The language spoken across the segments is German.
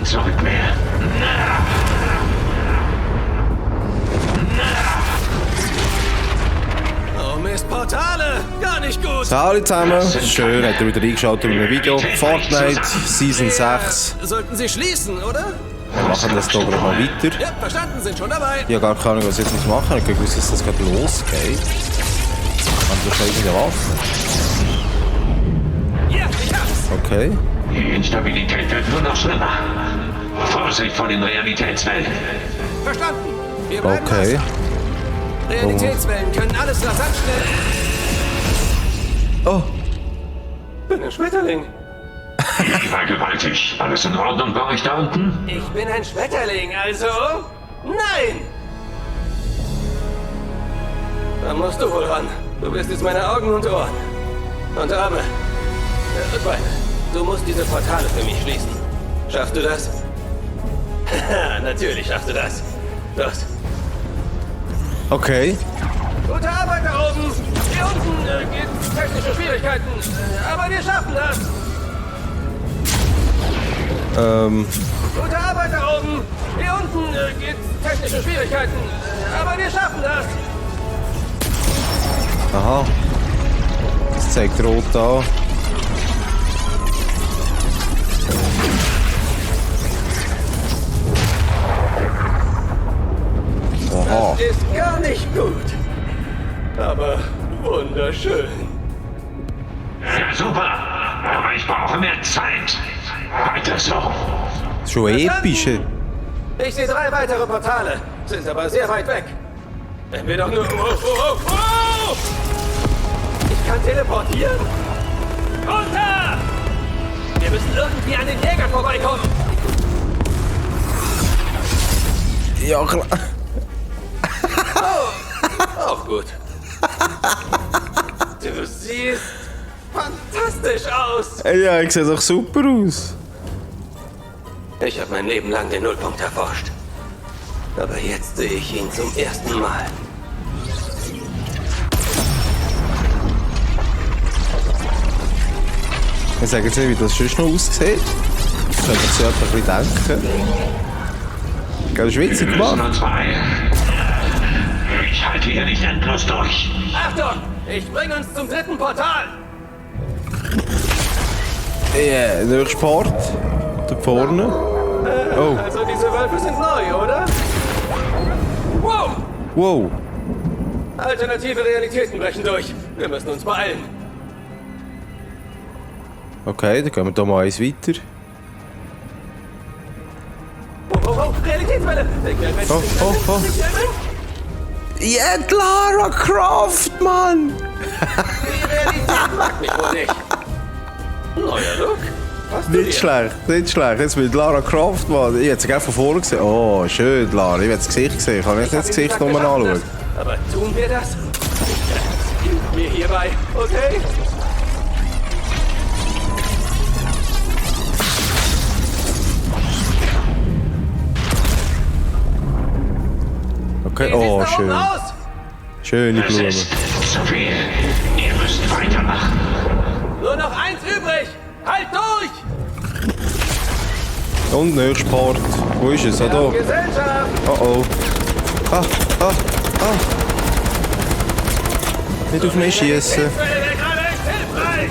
zurück mehr. Oh Mist, Portale! Gar nicht gut! Hallo zusammen, schön, habt ihr wieder eingeschaltet in einem Video. Fortnite Season 6. Sollten Sie schließen, oder? Wir machen das hier gerade mal weiter. Ja, verstanden, sind schon dabei. Ich habe gar keine Ahnung, was ich jetzt machen muss. Ich habe gewusst, dass das gerade losgeht. Haben wir schon irgendeine Waffe? Ja, ich hab's! Okay. Die Instabilität wird nur noch schlimmer. Vorsicht vor den Realitätswellen. Verstanden. Wir bleiben Okay. wachsam. Realitätswellen können alles rasant schnell... Oh. Bin ein Schmetterling. Wie war gewaltig. Alles in Ordnung bei euch da unten? Ich bin ein Schmetterling, also... Nein! Dann musst du wohl ran. Du bist jetzt meine Augen und Ohren. Und Arme. Und Beine. Du musst diese Portale für mich schließen. Schaffst du das? Haha, natürlich schaffst du das. Los. Okay. Gute Arbeit da oben. Hier unten gibt technische Schwierigkeiten. Aber wir schaffen das. Gute Arbeit da oben. Hier unten gibt technische Schwierigkeiten. Aber wir schaffen das. Aha. Das zeigt rot an. Aha. Das ist gar nicht gut. Aber wunderschön. Ja, super. Aber ich brauche mehr Zeit. Weiter so. Schon episch. Ich sehe 3 weitere Portale. Sind aber sehr weit weg. Wenn wir doch nur... Oh! Ich kann teleportieren? Runter! Wir müssen irgendwie an den Jäger vorbeikommen. Ja, klar. Auch gut. Du siehst fantastisch aus. Ja, ich sehe doch super aus. Ich habe mein Leben lang den Nullpunkt erforscht. Aber jetzt sehe ich ihn zum ersten Mal. Ich sage jetzt nicht, wie das sonst noch aussieht. Das könnte sich jemand ein bisschen denken. Das ist witzig Wir müssen gemacht. uns beeilen. Ich halte hier nicht endlos durch. Achtung! Ich bringe uns zum 3. Portal. Ja, der Sport. Da vorne. Oh, Also diese Wölfe sind neu, oder? Wow! wow. Alternative Realitäten brechen durch. Wir müssen uns beeilen. Okay, dann gehen wir da mal eins weiter. Oh, Realitätswelle! Oh, oh, oh. Ja, Lara Croft, Mann! Die Realität mag mich wohl nicht. Neuer Look? Passt du Nicht dir? schlecht, nicht schlecht. Jetzt mit Lara Croft, Mann. Ich hätte sie gerne von vorne gesehen. Oh, schön, Lara. Ich will das Gesicht sehen. Ich kann nicht das Gesicht nur anschauen. Aber tun wir das? Hilf mir hierbei, okay? Okay, Wie oh, sieht's da schön. oben aus? Schöne Es Blume. ist zu viel. Ihr müsst weitermachen. Nur noch 1 übrig! Halt durch! Und nächster Part. Wo ist es? Ah, da. Gesellschaft! Oh, oh. Ah, ah, ah. Nicht auf mich schießen. Das wäre gerade echt hilfreich!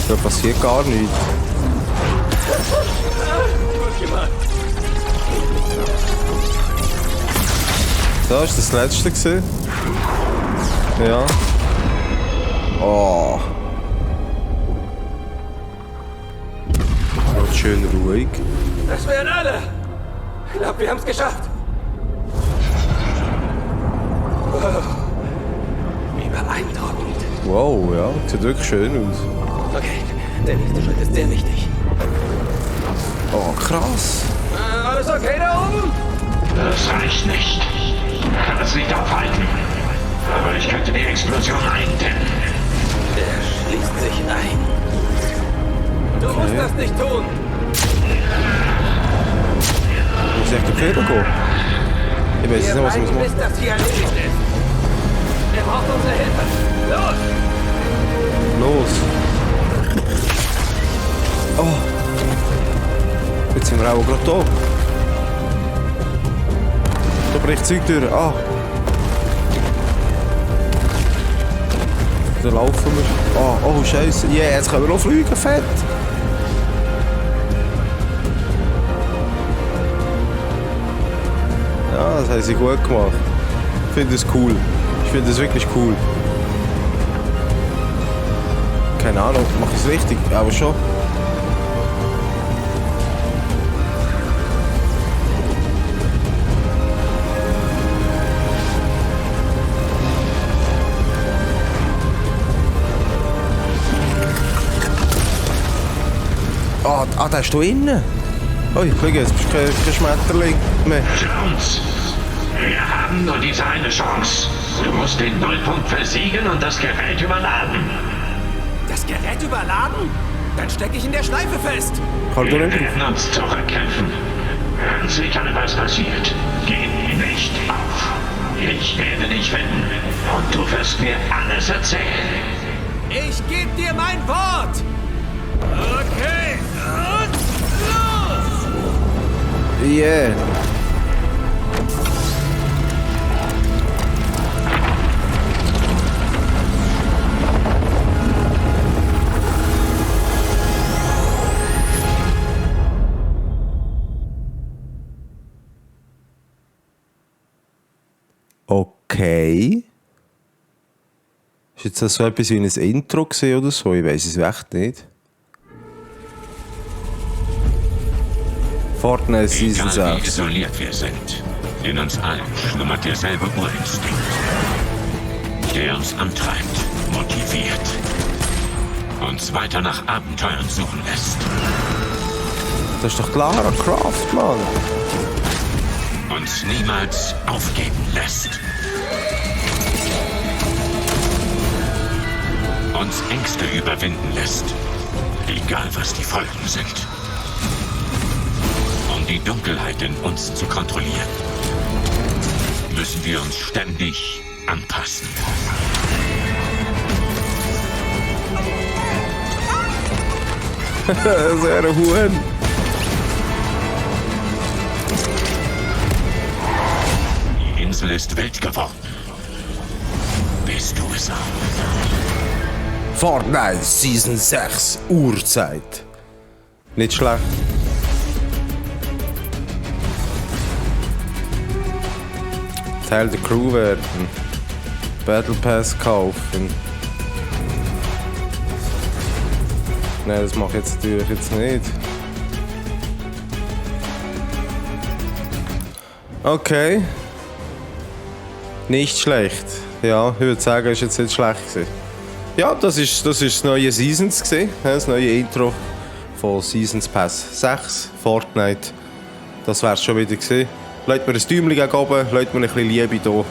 Da passiert gar nichts. Gut gemacht. Da ist das letzte gewesen. Ja. Oh. Wird schön ruhig. Das wären alle! Ich glaube, wir haben es geschafft! Wow. Wie beeindruckend. Wow, ja. Sieht wirklich schön aus. Okay, der nächste Schritt ist sehr wichtig. Oh, krass. Alles okay da oben? Das reicht nicht. Ich kann es nicht aufhalten. Aber ich könnte die Explosion eindämmen. Er schließt sich ein. Du musst das nicht tun. Muss ich echt den Fehler gehen? Ich weiß jetzt Wir nicht, was ich bleiben, muss bis machen. das hier erledigt ist. Er braucht unsere Hilfe. Los! Los. Oh. Jetzt sind wir auch gerade da. Da bricht Zeug durch. Ah. Da laufen wir. Oh Scheiße. Yeah, jetzt können wir noch fliegen. Fett. Ja, das haben sie gut gemacht. Ich finde es cool. Ich finde es wirklich cool. Keine Ahnung, mache ich es richtig? Aber schon. Der ist da innen. Oh, schau jetzt, bist kein Schmetterling mehr. Jones, wir haben nur diese eine Chance. Du musst den Nullpunkt versiegen und das Gerät überladen. Das Gerät überladen? Dann stecke ich in der Schleife fest. Kann Wir du nicht? werden uns zurückkämpfen. Ganz egal, was passiert. Gib nicht auf. Ich werde dich finden. Und du wirst mir alles erzählen. Ich gebe dir mein Wort. Okay, und los! Yeah. Okay. Ist jetzt das so etwas wie ein Intro gewesen oder so? Ich weiß es echt nicht. Fortnite Season Egal wie 6. isoliert wir sind, in uns allen schlummert derselbe Urinstinkt, der uns antreibt, motiviert, uns weiter nach Abenteuern suchen lässt. Das ist doch Lara Croft, Mann. Uns niemals aufgeben lässt. Uns Ängste überwinden lässt, egal was die Folgen sind. Um die Dunkelheit in uns zu kontrollieren, müssen wir uns ständig anpassen. Sehr Huhn. Die Insel ist wild geworden. Bist du es auch? Fortnite Season 6 Uhrzeit. Nicht schlecht. Teil der Crew werden. Battle Pass kaufen. Nein, das mache ich jetzt natürlich jetzt nicht. Okay. Nicht schlecht. Ja, ich würde sagen, es war jetzt nicht schlecht gewesen. Ja, das ist das neue Seasons gewesen, das neue Intro von Seasons Pass 6 Fortnite. Das wär's schon wieder gewesen. Lasst mir ein Däumchen gegen oben, lasst mir ein bisschen Liebe da, ein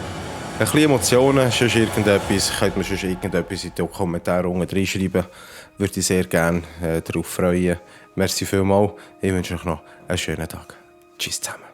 bisschen Emotionen, sonst irgendetwas. Könnt mir sonst irgendetwas in die Kommentare unten reinschreiben. Würde ich sehr gerne darauf freuen. Merci vielmals. Ich wünsche euch noch einen schönen Tag. Tschüss zusammen.